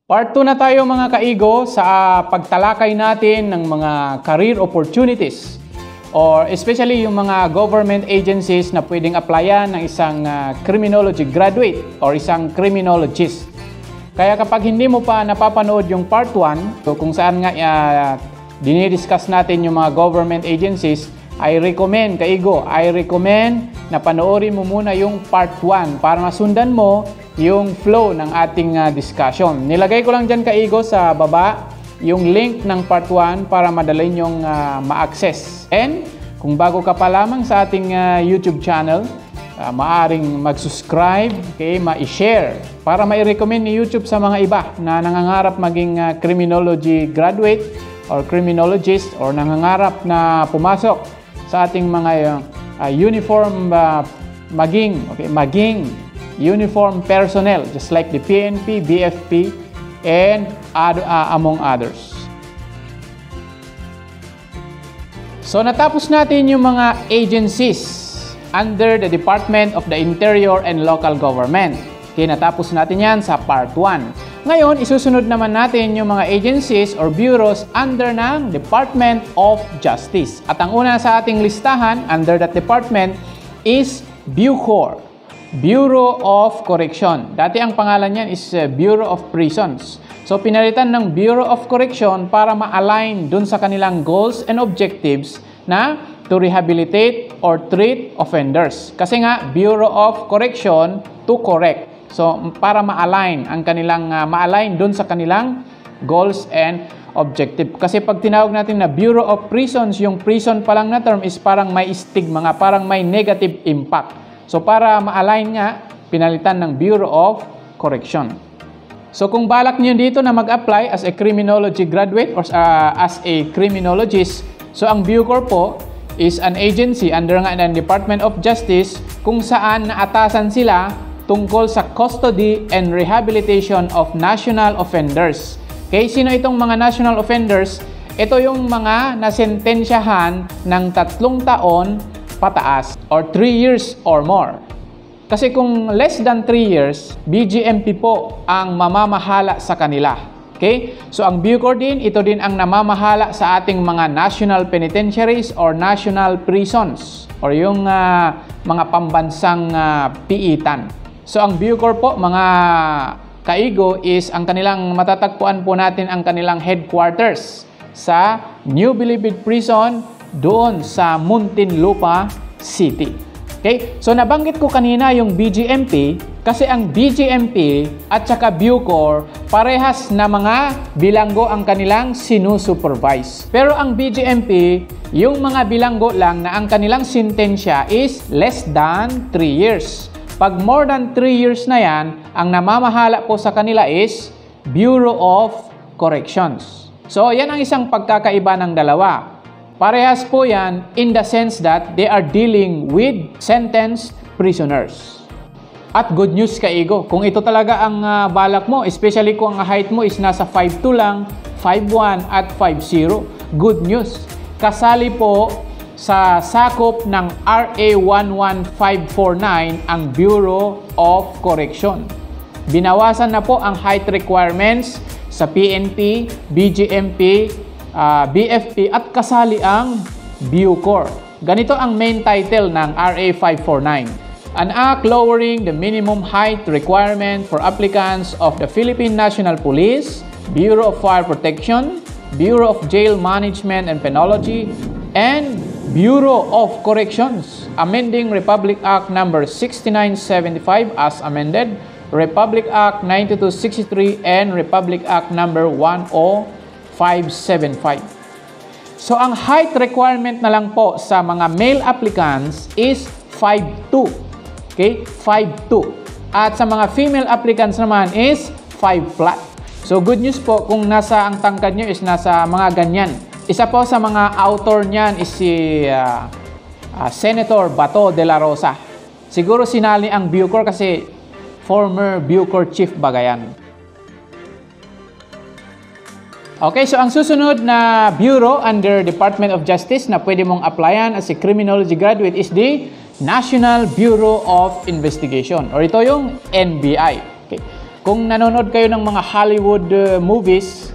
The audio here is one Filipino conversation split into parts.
Part 2 na tayo mga kaigo sa pagtalakay natin ng mga career opportunities or especially yung mga government agencies na pwedeng applyan ng isang criminology graduate or isang criminologist. Kaya kapag hindi mo pa napapanood yung part 1, so kung saan nga dinidiscuss natin yung mga government agencies, I recommend na panoorin mo muna yung part 1 para masundan mo yung flow ng ating discussion. Nilagay ko lang dyan kaigo sa baba yung link ng part 1 para madali nyong ma-access. And kung bago ka pa lamang sa ating YouTube channel, maaring mag-subscribe, ma-share para ma-recommend ni YouTube sa mga iba na nangangarap maging criminology graduate or criminologist or nangangarap na pumasok sa ating mga maging uniform personnel just like the PNP, BFP, and among others. So natapos natin yung mga agencies under the Department of the Interior and Local Government. Okay, natapos natin yan sa part 1. Ngayon, isusunod naman natin yung mga agencies or bureaus under ng Department of Justice. At ang una sa ating listahan under that department is BUCOR, Bureau of Correction. Dati ang pangalan niyan is Bureau of Prisons. So pinalitan ng Bureau of Correction para ma-align dun sa kanilang goals and objectives na to rehabilitate or treat offenders. Kasi nga, Bureau of Correction to correct. So para ma-align ang kanilang ma-align dun sa kanilang goals and objective. Kasi pag tinawag natin na Bureau of Prisons, yung prison pa lang na term is parang may stigma nga, parang may negative impact. So para ma-align nga, pinalitan ng Bureau of Correction. So kung balak niyo dito na mag-apply as a criminology graduate or as a criminologist, so ang BUCOR po is an agency under nga ng Department of Justice kung saan naatasan sila tungkol sa custody and rehabilitation of national offenders. Okay, sino itong mga national offenders? Ito yung mga nasentensyahan ng 3 taon pataas or 3 years or more. Kasi kung less than 3 years, BGMP po ang mamamahala sa kanila. Okay? So ang BUCOR din, ito din ang namamahala sa ating mga national penitentiaries or national prisons or yung mga pambansang piitan. So ang BUCOR po, mga kaigo, is ang kanilang matatagpuan po natin ang kanilang headquarters sa New Bilibid Prison doon sa Muntinlupa City. Okay? So nabanggit ko kanina yung BGMP kasi ang BGMP at saka BUCOR parehas na mga bilanggo ang kanilang sinusupervise. Pero ang BGMP, yung mga bilanggo lang na ang kanilang sentensya is less than 3 years. Pag more than 3 years na yan, ang namamahala po sa kanila is Bureau of Corrections. So yan ang isang pagkakaiba ng dalawa. Parehas po yan in the sense that they are dealing with sentenced prisoners. At good news kaigo, kung ito talaga ang balak mo, especially kung ang height mo is nasa 5'2 lang, 5'1 at 5'0, good news. Kasali po sa sakop ng RA 11549 ang Bureau of Correction. Binawasan na po ang height requirements sa PNP, BGMP, BFP at kasali ang BUCOR. Ganito ang main title ng RA 549. An act lowering the minimum height requirement for applicants of the Philippine National Police, Bureau of Fire Protection, Bureau of Jail Management and Penology, and Bureau of Corrections, amending Republic Act No. 6975 as amended, Republic Act 9263, and Republic Act No. 10575. So, ang height requirement na lang po sa mga male applicants is 5'2". Okay? 5'2". At sa mga female applicants naman is 5 flat. So, good news po kung nasa ang tangkad nyo is nasa mga ganyan. Isa po sa mga author niyan is si Senator Bato de la Rosa. Siguro sinali ang BUCOR kasi former BUCOR chief bagayan. Okay, so ang susunod na bureau under Department of Justice na pwede mong applyan as a criminology graduate is the National Bureau of Investigation or ito yung NBI. Okay. Kung nanonood kayo ng mga Hollywood movies,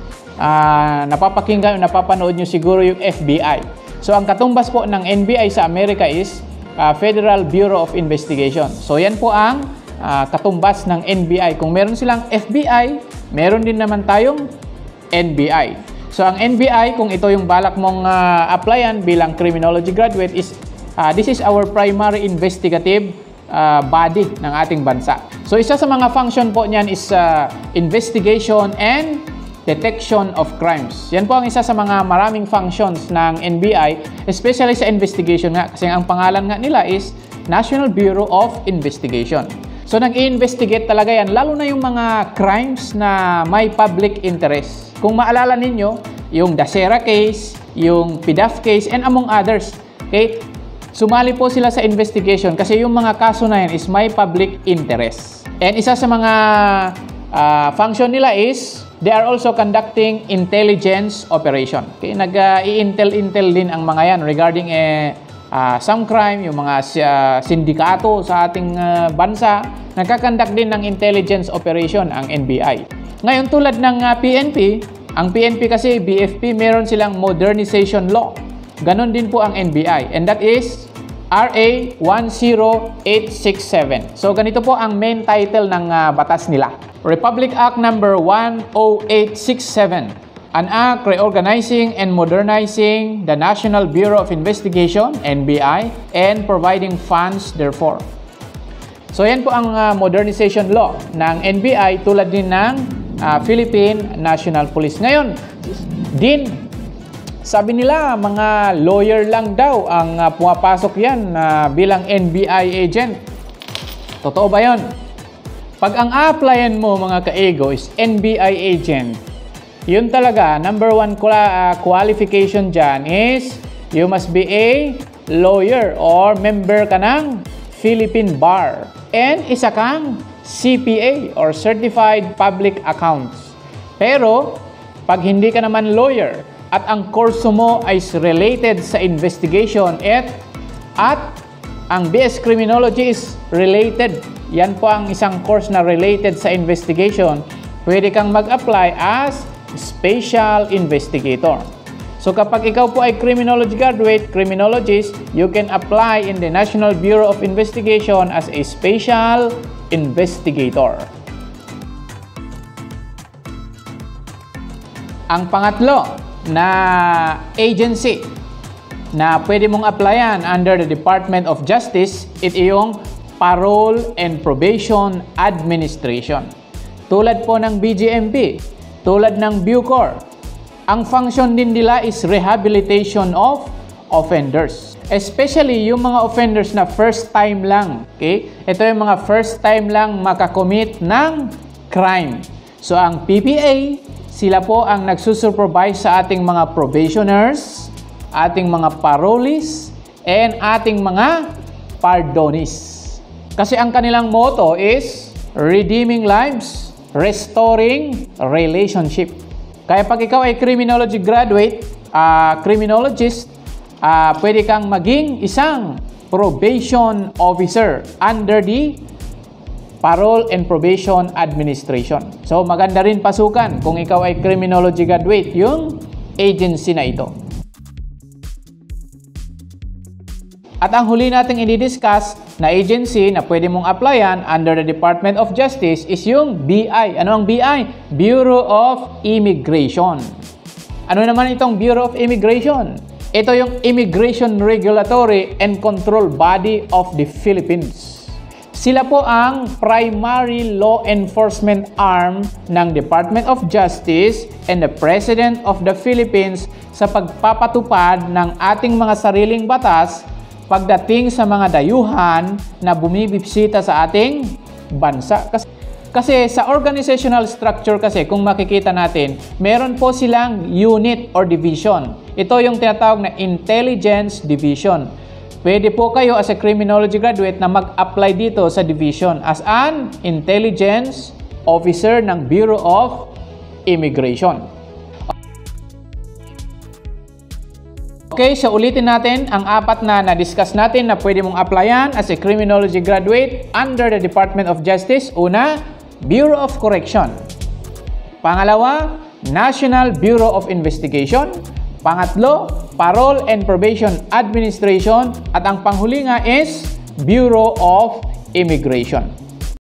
napapakinggan o napapanood nyo siguro yung FBI. So ang katumbas po ng NBI sa Amerika is Federal Bureau of Investigation. So yan po ang katumbas ng NBI. Kung meron silang FBI, meron din naman tayong NBI. So ang NBI, kung ito yung balak mong applyan bilang criminology graduate, is this is our primary investigative body ng ating bansa. So isa sa mga function po niyan is investigation and detection of crimes. Yan po ang isa sa mga maraming functions ng NBI, especially sa investigation nga, kasi ang pangalan nga nila is National Bureau of Investigation. So nag-i-investigate talaga yan, lalo na yung mga crimes na may public interest. Kung maalala ninyo, yung Dasera case, yung PDAF case, and among others. Okay? Sumali po sila sa investigation kasi yung mga kaso na yan is may public interest. And isa sa mga function nila is they are also conducting intelligence operation. Okay? Nag-i-intel din ang mga yan regarding some crime, yung mga sindikato sa ating bansa. Nagkakandak din ng intelligence operation ang NBI. Ngayon, tulad ng PNP, ang PNP kasi, BFP, meron silang modernization law. Ganon din po ang NBI. And that is RA 10867. So, ganito po ang main title ng batas nila. Republic Act number 10867. An act reorganizing and modernizing the National Bureau of Investigation, NBI, and providing funds therefore. So, yan po ang modernization law ng NBI, tulad din ng Philippine National Police. Ngayon, sabi nila, mga lawyer lang daw ang pumapasok yan bilang NBI agent. Totoo ba yun? Pag ang applyan mo, mga ka-ego, is NBI agent, yun talaga, number one qualification dyan is you must be a lawyer or member ka ng Philippine Bar. And isa kang CPA or Certified Public Accounts. Pero, pag hindi ka naman lawyer at ang kurso mo ay related sa investigation at ang BS Criminology is related, yan po ang isang course na related sa investigation, pwede kang mag-apply as Special Investigator. So kapag ikaw po ay criminology graduate, criminologist, you can apply in the National Bureau of Investigation as a Special Investigator. Ang pangatlo na agency na pwede mong applyan under the Department of Justice, ito yung Parole and Probation Administration. Tulad po ng BGMP, tulad ng Bucor, ang function din nila is rehabilitation of offenders. Especially yung mga offenders na first time lang. Okay? Ito yung mga first time lang makakommit ng crime. So ang PPA, sila po ang nagsusupervise sa ating mga probationers, ating mga parolees, and ating mga pardonees. Kasi ang kanilang motto is redeeming lives, restoring relationship. Kaya pag ikaw ay criminology graduate, criminologist, pwede kang maging isang probation officer under the Parole and Probation Administration. So maganda rin pasukan kung ikaw ay criminology graduate, yung agency na ito. At ang huli nating i-discuss na agency na pwede mong applyan under the Department of Justice is yung BI. Ano ang BI? Bureau of Immigration. Ano naman itong Bureau of Immigration? Ito yung Immigration Regulatory and Control Body of the Philippines. Sila po ang primary law enforcement arm ng Department of Justice and the President of the Philippines sa pagpapatupad ng ating mga sariling batas pagdating sa mga dayuhan na bumibisita sa ating bansa. Kasi sa organizational structure kasi, kung makikita natin, meron po silang unit or division. Ito yung tinatawag na Intelligence Division. Pwede po kayo as a criminology graduate na mag-apply dito sa division as an intelligence officer ng Bureau of Immigration. Okay, so ulitin natin ang apat na na-discuss natin na pwede mong applyan as a criminology graduate under the Department of Justice. Una, Bureau of Correction. Pangalawa, National Bureau of Investigation. Pangatlo, Parole and Probation Administration. At ang panghuli nga is Bureau of Immigration.